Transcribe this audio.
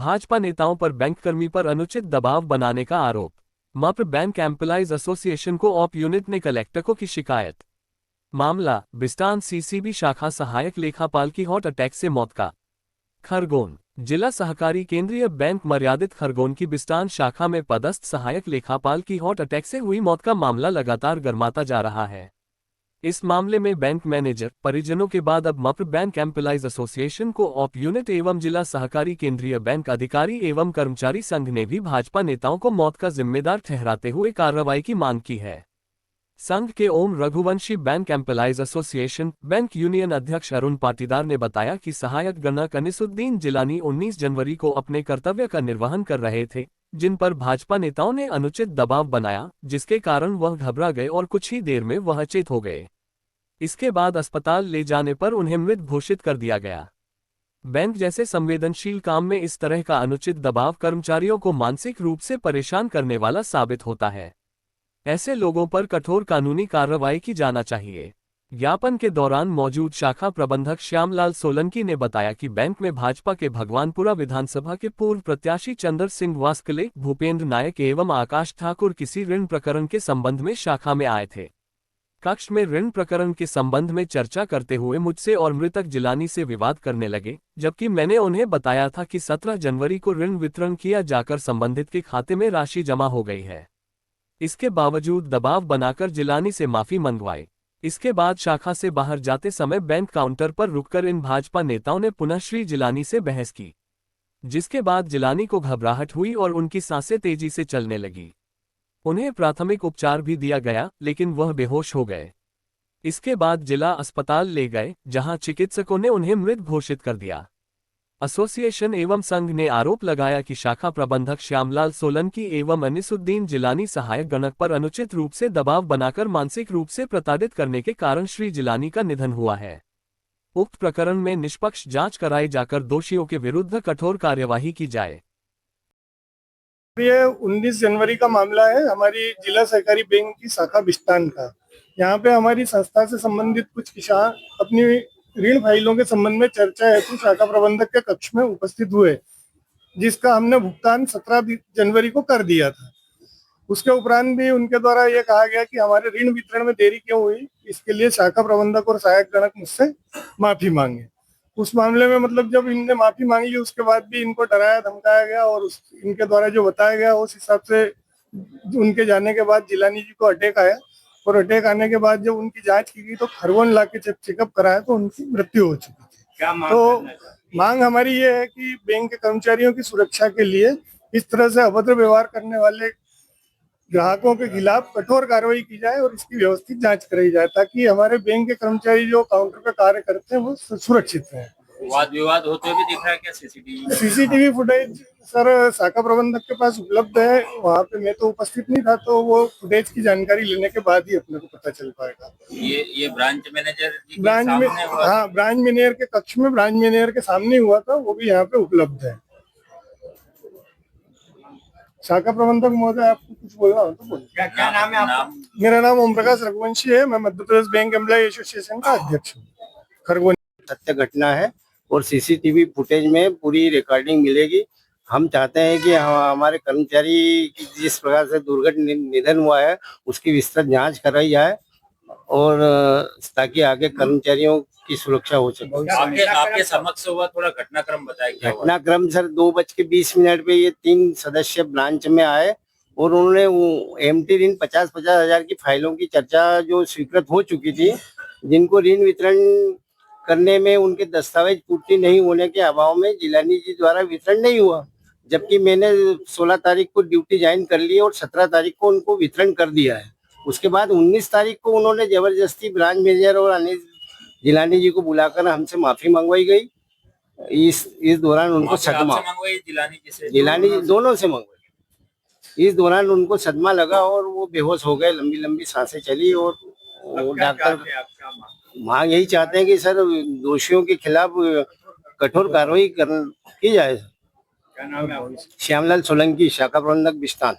भाजपा नेताओं पर बैंककर्मी पर अनुचित दबाव बनाने का आरोप। मप्र बैंक एम्प्लॉइज एसोसिएशन को ऑप यूनिट ने कलेक्टर को की शिकायत। मामला बिस्टान सीसीबी शाखा सहायक लेखापाल की हार्ट अटैक से मौत का। खरगोन जिला सहकारी केंद्रीय बैंक मर्यादित खरगोन की बिस्टान शाखा में पदस्थ सहायक लेखापाल की हार्ट अटैक से हुई मौत का मामला लगातार गर्माता जा रहा है। इस मामले में बैंक मैनेजर परिजनों के बाद अब मप्र बैंक एम्प्लॉइज एसोसिएशन को ऑप यूनिट एवं जिला सहकारी केंद्रीय बैंक अधिकारी एवं कर्मचारी संघ ने भी भाजपा नेताओं को मौत का जिम्मेदार ठहराते हुए कार्रवाई की मांग की है। संघ के Om Raghuvanshi bank employees association bank union अध्यक्ष अरुण पाटीदार ने बताया कि सहायक गणक अनिसुद्दीन जिलानी 19 जनवरी को अपने कर्तव्य का निर्वहन कर रहे थे, जिन पर भाजपा नेताओं ने अनुचित दबाव बनाया, जिसके कारण वह घबरा गए और कुछ ही देर में वह अचेत हो गए। इसके बाद अस्पताल ले जाने पर उन्हें मृत घोषित कर दिया गया। बैंक जैसे संवेदनशील काम में इस तरह का अनुचित दबाव कर्मचारियों को मानसिक रूप से परेशान करने वाला साबित होता है। ऐसे लोगों पर कठोर कानूनी कार्रवाई की जाना चाहिए। ज्ञापन के दौरान मौजूद शाखा प्रबंधक श्यामलाल सोलंकी ने बताया कि बैंक में भाजपा के भगवानपुरा विधानसभा के पूर्व प्रत्याशी चंद्र सिंह वास्कले, भूपेंद्र नायक एवं आकाश ठाकुर किसी ऋण प्रकरण के संबंध में शाखा में आए थे। कक्ष में ऋण प्रकरण के संबंध में चर्चा करते हुए मुझसे और मृतक जिलानी से विवाद करने लगे, जबकि मैंने उन्हें बताया था कि 17 जनवरी को ऋण वितरण किया जाकर संबंधित के खाते में राशि जमा हो गई है। इसके बावजूद दबाव बनाकर जिलानी से माफी मंगवाई। इसके बाद शाखा से बाहर जाते समय बैंक काउंटर पर रुककर इन भाजपा नेताओं ने पुनः श्री जिलानी से बहस की, जिसके बाद जिलानी को घबराहट हुई और उनकी सांसें तेजी से चलने लगी। उन्हें प्राथमिक उपचार भी दिया गया, लेकिन वह बेहोश हो गए। इसके बाद जिला अस्पताल ले गए, जहां चिकित्सकों ने उन्हें मृत घोषित कर दिया। एसोसिएशन एवं संघ ने आरोप लगाया कि शाखा प्रबंधक श्यामलाल सोलंकी एवं अनिसुद्दीन जिलानी सहायक गणक पर अनुचित रूप से दबाव बनाकर मानसिक रूप से प्रताड़ित करने के कारण श्री जिलानी का निधन हुआ है। उक्त प्रकरण में निष्पक्ष जांच कराई जाकर दोषियों के विरुद्ध कठोर कार्यवाही की जाए। ये 19 जनवरी का मामला है हमारी जिला सहकारी बैंक की शाखा बिस्टान का। यहाँ पे हमारी संस्था से संबंधित कुछ किसान अपनी ऋण फाइलों के संबंध में चर्चा हेतु शाखा प्रबंधक के कक्ष में उपस्थित हुए, जिसका हमने भुगतान 17 जनवरी को कर दिया था। उसके उपरांत भी उनके द्वारा ये कहा गया कि हमारे ऋण वितरण में देरी क्यों हुई, इसके लिए शाखा प्रबंधक और सहायक गणक मुझसे माफी मांगे। उस मामले में मतलब जब इनने माफी मांग ली, उसके बाद भी इनको डराया धमकाया गया और इनके द्वारा जो बताया गया उस हिसाब से उनके जाने के बाद जिलानी जी को अटैक आया और अटैक आने के बाद जब उनकी जांच की गई तो खरगोन लाके जब चेकअप कराया तो उनकी मृत्यु हो चुकी थी। तो मांग हमारी ये है कि बैंक के कर्मचारियों की सुरक्षा के लिए इस तरह से अभद्र व्यवहार करने वाले ग्राहकों के खिलाफ कठोर कार्रवाई की जाए और इसकी व्यवस्थित जांच कराई जाए, ताकि हमारे बैंक के कर्मचारी जो काउंटर पे कार्य करते हैं वो सुरक्षित रहे। वाद विवाद होते हुए भी दिख रहा है क्या सीसीटीवी फुटेज सर शाखा प्रबंधक के पास उपलब्ध है। वहाँ पे मैं तो उपस्थित नहीं था, तो वो फुटेज की जानकारी लेने के बाद ही अपने को पता चल पाएगा। ये ब्रांच मैनेजर ब्रांच मैनेजर के कक्ष में ब्रांच मैनेजर के सामने हुआ था, वो भी यहाँ पे उपलब्ध है। शाखा प्रबंधक महोदय, आपको कुछ बोलना हो तो बोलिए। क्या नाम है आपका? मेरा नाम ओम प्रकाश रघुवंशी है। मैं Madhya Pradesh bank employ association का अध्यक्ष हूँ, खरगोन। सत्य घटना है और सीसीटीवी फुटेज में पूरी रिकॉर्डिंग मिलेगी। हम चाहते हैं कि हमारे कर्मचारी की जिस प्रकार से दुर्घटना निधन हुआ है उसकी विस्तृत जांच कराई जाए और ताकि आगे कर्मचारियों की सुरक्षा हो सके। आपके समक्ष हुआ, थोड़ा घटनाक्रम बताइए। घटनाक्रम सर 2:20 पे ये 3 सदस्य ब्रांच में आए और उन्होंने एमटी ऋण 50-50 हजार की फाइलों की चर्चा जो स्वीकृत हो चुकी थी, जिनको ऋण वितरण करने में उनके दस्तावेज पूर्ति नहीं होने के अभाव में जिलानी जी द्वारा वितरण नहीं हुआ, जबकि मैंने 16 तारीख को ड्यूटी ज्वाइन कर ली और 17 तारीख को उनको वितरण कर दिया है। उसके बाद 19 तारीख को उन्होंने जबरदस्ती ब्रांच मैनेजर और अनिल जिलानी जी को बुलाकर हमसे माफी मंगवाई गई। इस दौरान उनको सदमा, जिलानी जी दोनों से मंगवाई। इस दौरान उनको सदमा लगा और वो बेहोश हो गए, लंबी लंबी सांसें चली और डॉक्टर मांग यही चाहते हैं कि सर दोषियों के खिलाफ कठोर कार्रवाई की जाए। क्या नाम है? श्यामलाल सोलंकी, शाखा प्रबंधक बिस्टान।